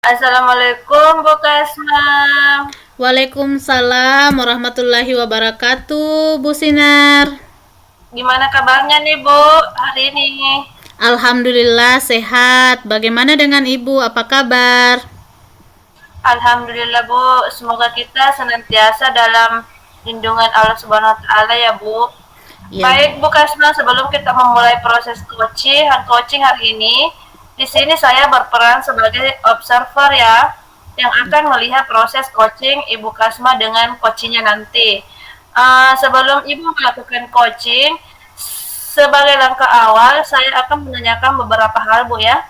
Assalamualaikum Bu Kasma. Waalaikumsalam warahmatullahi wabarakatuh, Bu Sinar. Gimana kabarnya nih Bu hari ini? Alhamdulillah sehat. Bagaimana dengan Ibu? Apa kabar? Alhamdulillah Bu, semoga kita senantiasa dalam lindungan Allah Subhanahu wa taala ya Bu. Ya, Baik Bu. Bu Kasma, sebelum kita memulai proses coaching hari ini, di sini saya berperan sebagai observer ya, yang akan melihat proses coaching Ibu Kasma dengan coachingnya nanti. Sebelum Ibu melakukan coaching, sebagai langkah awal, saya akan menanyakan beberapa hal Bu ya.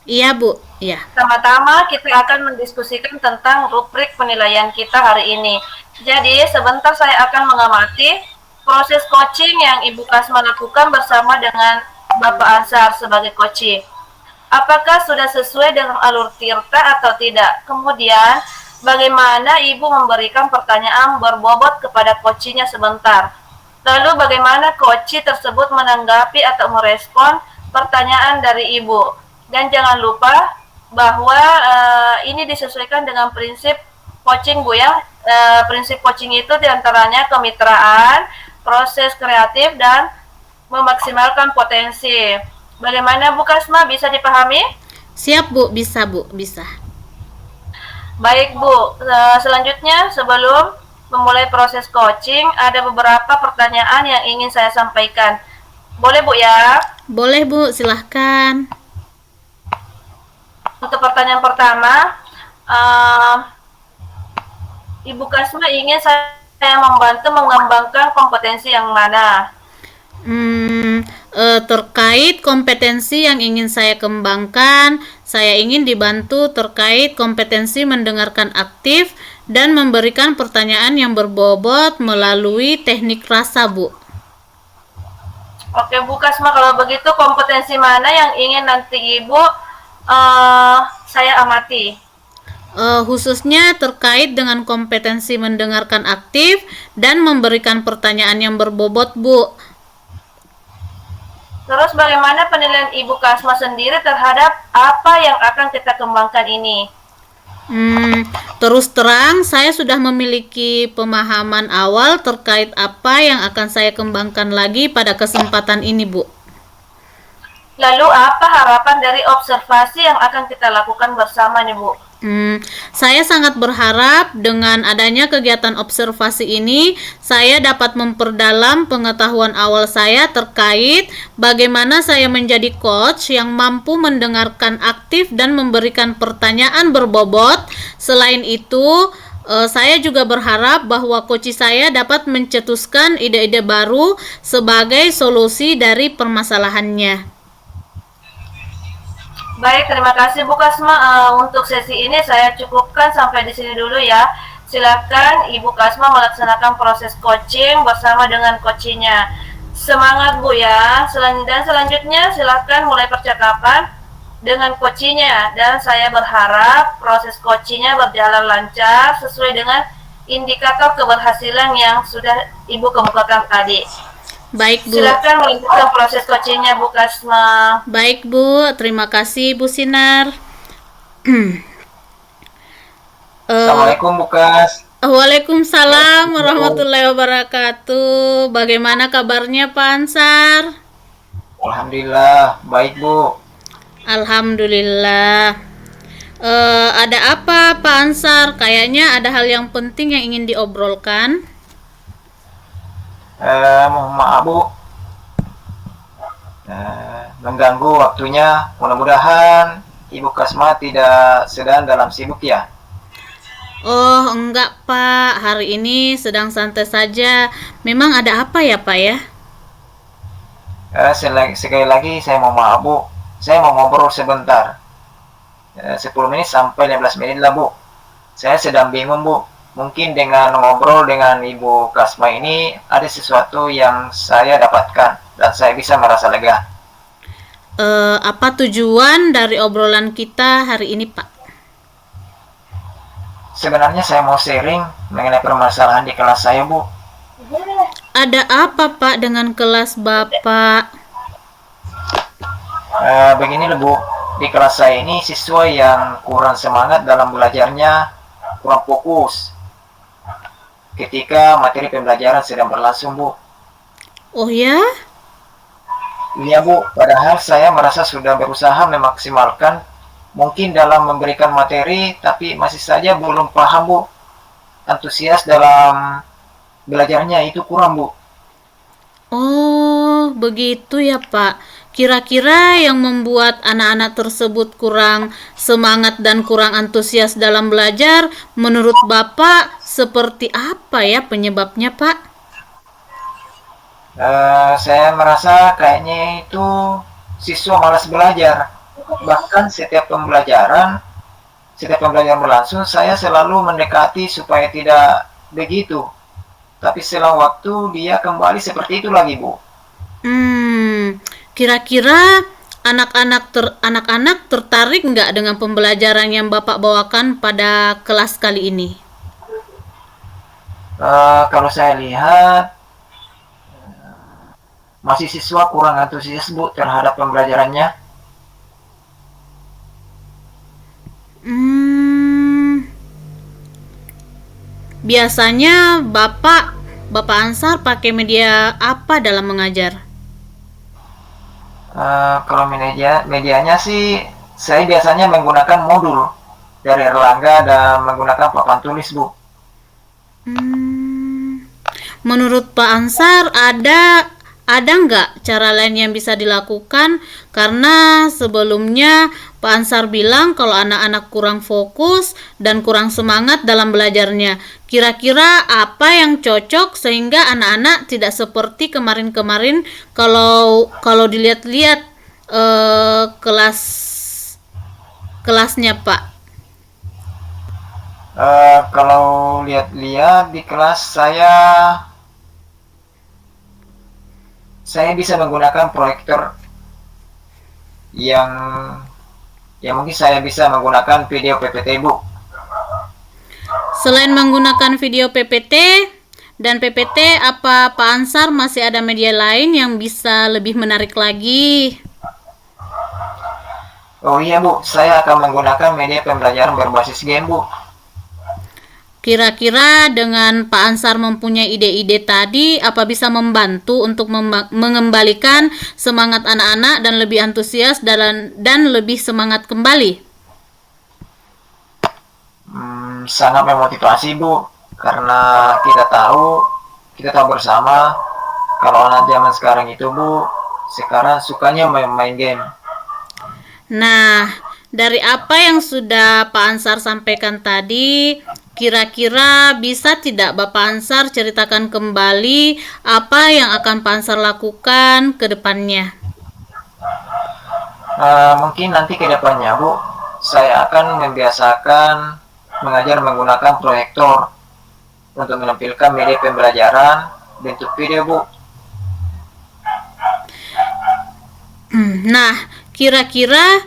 Iya, Bu. Iya. Pertama-tama kita akan mendiskusikan tentang rubrik penilaian kita hari ini. Jadi sebentar saya akan mengamati proses coaching yang Ibu Kasma lakukan bersama dengan Bapak Ansar sebagai coaching. Apakah sudah sesuai dengan alur Tirta atau tidak? Kemudian bagaimana Ibu memberikan pertanyaan berbobot kepada coachingnya sebentar. Lalu bagaimana coach tersebut menanggapi atau merespon pertanyaan dari Ibu. Dan jangan lupa bahwa ini disesuaikan dengan prinsip coaching Bu ya. Prinsip coaching itu diantaranya kemitraan, proses kreatif, dan memaksimalkan potensi. Bagaimana Bu Kasma, bisa dipahami? Siap, Bu. Bisa, Bu. Bisa. Baik Bu, selanjutnya sebelum memulai proses coaching ada beberapa pertanyaan yang ingin saya sampaikan. Boleh Bu ya? Boleh, Bu. Silahkan. Untuk pertanyaan pertama, uh, Ibu Kasma ingin saya membantu mengembangkan kompetensi yang mana? Terkait kompetensi yang ingin saya kembangkan, saya ingin dibantu terkait kompetensi mendengarkan aktif dan memberikan pertanyaan yang berbobot melalui teknik rasa, Bu. Oke Bu Kasma, kalau begitu kompetensi mana yang ingin nanti Ibu saya amati? Khususnya terkait dengan kompetensi mendengarkan aktif dan memberikan pertanyaan yang berbobot, Bu. Terus bagaimana penilaian Ibu Kasma sendiri terhadap apa yang akan kita kembangkan ini? Terus terang, saya sudah memiliki pemahaman awal terkait apa yang akan saya kembangkan lagi pada kesempatan ini, Bu. Lalu apa harapan dari observasi yang akan kita lakukan bersama nih Bu? Saya sangat berharap dengan adanya kegiatan observasi ini, saya dapat memperdalam pengetahuan awal saya terkait bagaimana saya menjadi coach yang mampu mendengarkan aktif dan memberikan pertanyaan berbobot. Selain itu, saya juga berharap bahwa coach saya dapat mencetuskan ide-ide baru sebagai solusi dari permasalahannya. Baik, terima kasih Bu Kasma. Untuk sesi ini saya cukupkan sampai di sini dulu ya. Silakan Ibu Kasma melaksanakan proses coaching bersama dengan coachingnya. Semangat Bu ya. Dan selanjutnya silakan mulai percakapan dengan coachingnya. Dan saya berharap proses coachingnya berjalan lancar sesuai dengan indikator keberhasilan yang sudah Ibu kemukakan tadi. Baik, Bu. Silakan melanjutkan proses coachingnya Bu Kasma. Baik, Bu. Terima kasih, Bu Sinar. Assalamualaikum Bu Kas. Waalaikumsalam warahmatullahi wabarakatuh. Bagaimana kabarnya, Pak Ansar? Alhamdulillah baik Bu. Alhamdulillah. Ada apa, Pak Ansar? Kayaknya ada hal yang penting yang ingin diobrolkan. Mohon maaf Bu, mengganggu waktunya. Mudah-mudahan Ibu Kasma tidak sedang dalam sibuk ya. Oh, enggak, Pak. Hari ini sedang santai saja. Memang ada apa ya, Pak ya? Sekali lagi saya mohon maaf Bu. Saya mau ngobrol sebentar. 10 menit sampai 15 menit lah Bu. Saya sedang bingung Bu. Mungkin dengan ngobrol dengan Ibu Kasma ini ada sesuatu yang saya dapatkan dan saya bisa merasa lega. Apa tujuan dari obrolan kita hari ini, Pak? Sebenarnya saya mau sharing mengenai permasalahan di kelas saya Bu. Ada apa, Pak, dengan kelas Bapak? Begini loh Bu, di kelas saya ini siswa yang kurang semangat dalam belajarnya, kurang fokus ketika materi pembelajaran sedang berlangsung, Bu. Oh ya? Iya, Bu, padahal saya merasa sudah berusaha memaksimalkan mungkin dalam memberikan materi, tapi masih saja belum paham, Bu. Antusias dalam belajarnya itu kurang, Bu. Oh, begitu ya, Pak. Kira-kira yang membuat anak-anak tersebut kurang semangat dan kurang antusias dalam belajar, menurut Bapak seperti apa ya penyebabnya, Pak? Saya merasa kayaknya itu siswa malas belajar. Bahkan setiap pembelajaran berlangsung, saya selalu mendekati supaya tidak begitu. Tapi selang waktu dia kembali seperti itu lagi, Bu. Kira-kira anak-anak tertarik nggak dengan pembelajaran yang Bapak bawakan pada kelas kali ini? Kalau saya lihat, masih siswa kurang antusias, Bu, terhadap pembelajarannya. Biasanya Bapak Ansar pakai media apa dalam mengajar? Kalau medianya sih, saya biasanya menggunakan modul dari Erlangga dan menggunakan papan tulis, Bu. Menurut Pak Ansar ada nggak cara lain yang bisa dilakukan? Karena sebelumnya Pak Ansar bilang kalau anak-anak kurang fokus dan kurang semangat dalam belajarnya. Kira-kira apa yang cocok sehingga anak-anak tidak seperti kemarin-kemarin kalau dilihat-lihat kelasnya, Pak? Kalau lihat-lihat di kelas saya bisa menggunakan proyektor yang mungkin saya bisa menggunakan video PPT, Bu. Selain menggunakan video PPT dan PPT, apa Pak Ansar masih ada media lain yang bisa lebih menarik lagi? Oh iya, Bu, saya akan menggunakan media pembelajaran berbasis game, Bu. Kira-kira dengan Pak Ansar mempunyai ide-ide tadi, apa bisa membantu untuk mengembalikan semangat anak-anak dan lebih antusias dan lebih semangat kembali? Sangat memotivasi, Bu, karena kita tahu bersama kalau anak zaman sekarang itu, Bu, sekarang sukanya main game. Nah, dari apa yang sudah Pak Ansar sampaikan tadi, kira-kira bisa tidak Bapak Ansar ceritakan kembali apa yang akan Pak Ansar lakukan ke depannya? Mungkin nanti ke depannya, Bu, saya akan membiasakan mengajar menggunakan proyektor untuk menampilkan media pembelajaran bentuk video, Bu. Nah, kira-kira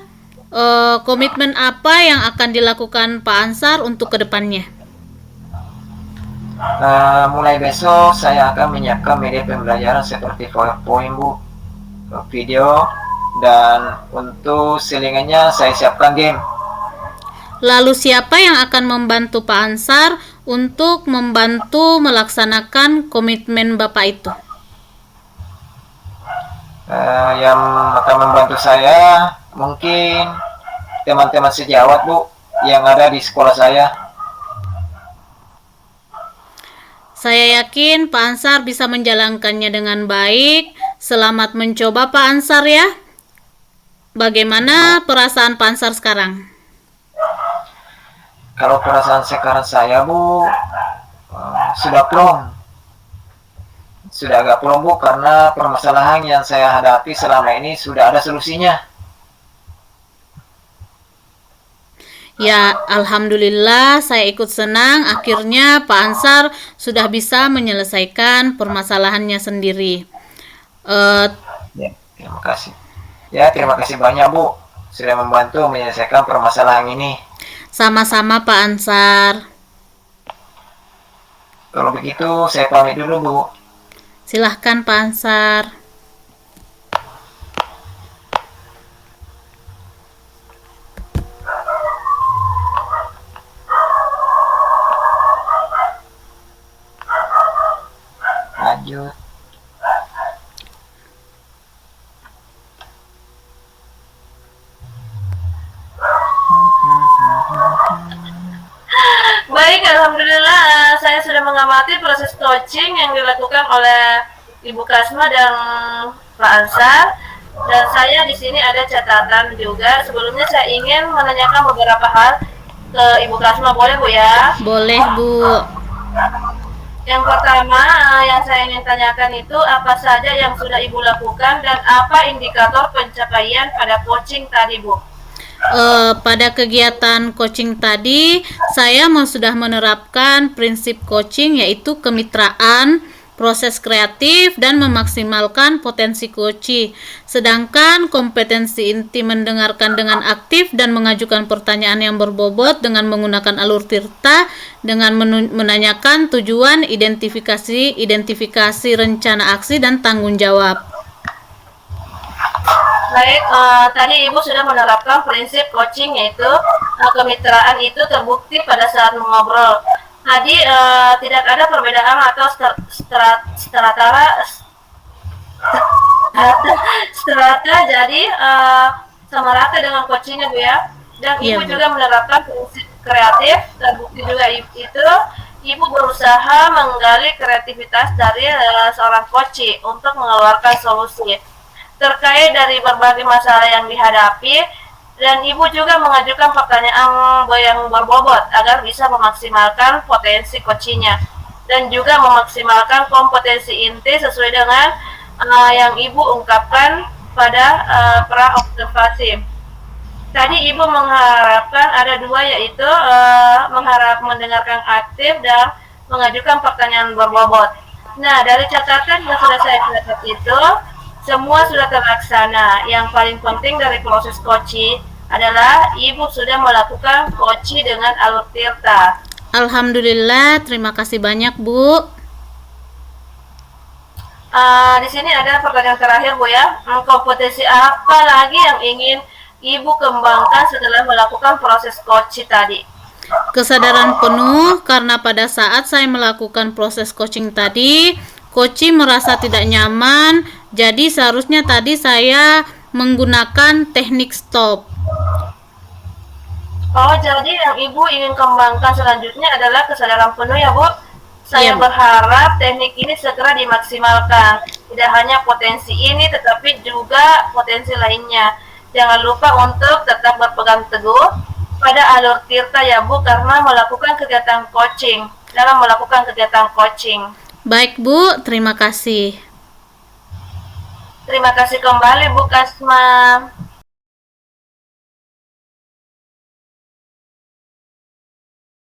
komitmen apa yang akan dilakukan Pak Ansar untuk kedepannya? Mulai besok saya akan menyiapkan media pembelajaran seperti PowerPoint, Bu, video, dan untuk selingannya saya siapkan game. Lalu siapa yang akan membantu Pak Ansar untuk membantu melaksanakan komitmen Bapak itu? Yang akan membantu saya mungkin teman-teman sejawat, Bu, yang ada di sekolah saya. Saya yakin Pak Ansar bisa menjalankannya dengan baik. Selamat mencoba Pak Ansar ya. Bagaimana perasaan Pak Ansar sekarang? Kalau perasaan sekarang saya, Bu, sudah plong. Sudah agak plong, Bu, karena permasalahan yang saya hadapi selama ini sudah ada solusinya. Ya, alhamdulillah saya ikut senang akhirnya Pak Ansar sudah bisa menyelesaikan permasalahannya sendiri. Ya, terima kasih. Ya, terima kasih banyak, Bu, sudah membantu menyelesaikan permasalahan ini. Sama-sama Pak Ansar. Kalau begitu, saya pamit dulu, Bu. Silahkan Pak Ansar. lanjut. Baik, alhamdulillah saya sudah mengamati proses coaching yang dilakukan oleh Ibu Kasma dan Pak Ansar. Dan saya di sini ada catatan juga. Sebelumnya saya ingin menanyakan beberapa hal ke Ibu Kasma, boleh Bu ya? Boleh, Bu. Yang pertama yang saya ingin tanyakan itu apa saja yang sudah Ibu lakukan dan apa indikator pencapaian pada coaching tadi, Bu? Pada kegiatan coaching tadi, saya sudah menerapkan prinsip coaching yaitu kemitraan, proses kreatif, dan memaksimalkan potensi coachee. Sedangkan kompetensi inti mendengarkan dengan aktif dan mengajukan pertanyaan yang berbobot dengan menggunakan alur tirta dengan menanyakan tujuan, identifikasi rencana aksi, dan tanggung jawab. Baik, tadi Ibu sudah menerapkan prinsip coaching yaitu kemitraan itu terbukti pada saat mengobrol. Tadi tidak ada perbedaan atau strata jadi sama rata dengan coachingnya Bu ya. Dan Iya, Ibu Bu. juga menerapkan prinsip kreatif, terbukti juga itu Ibu berusaha menggali kreativitas dari seorang coachee untuk mengeluarkan solusi terkait dari berbagai masalah yang dihadapi, dan Ibu juga mengajukan pertanyaan yang berbobot agar bisa memaksimalkan potensi coachingnya dan juga memaksimalkan kompetensi inti sesuai dengan yang Ibu ungkapkan pada pra-observasi. Tadi Ibu mengharapkan ada dua, yaitu mengharap mendengarkan aktif dan mengajukan pertanyaan berbobot. Nah, dari catatan yang sudah saya catat itu semua sudah terlaksana. Yang paling penting dari proses coaching adalah Ibu sudah melakukan coaching dengan alur tirta. Alhamdulillah, terima kasih banyak, Bu. Di sini ada pertanyaan terakhir, Bu ya. Kompetensi apa lagi yang ingin Ibu kembangkan setelah melakukan proses coaching tadi? Kesadaran penuh karena pada saat saya melakukan proses coaching tadi, coachee merasa tidak nyaman, jadi seharusnya tadi saya menggunakan teknik stop. Oh, jadi yang Ibu ingin kembangkan selanjutnya adalah kesadaran penuh ya, Bu? Saya Iya, Bu. berharap teknik ini segera dimaksimalkan. Tidak hanya potensi ini, tetapi juga potensi lainnya. Jangan lupa untuk tetap berpegang teguh pada alur tirta ya, Bu, karena melakukan kegiatan coaching. Dalam melakukan kegiatan coaching. Baik, Bu, terima kasih. Terima kasih kembali, Bu Kasma.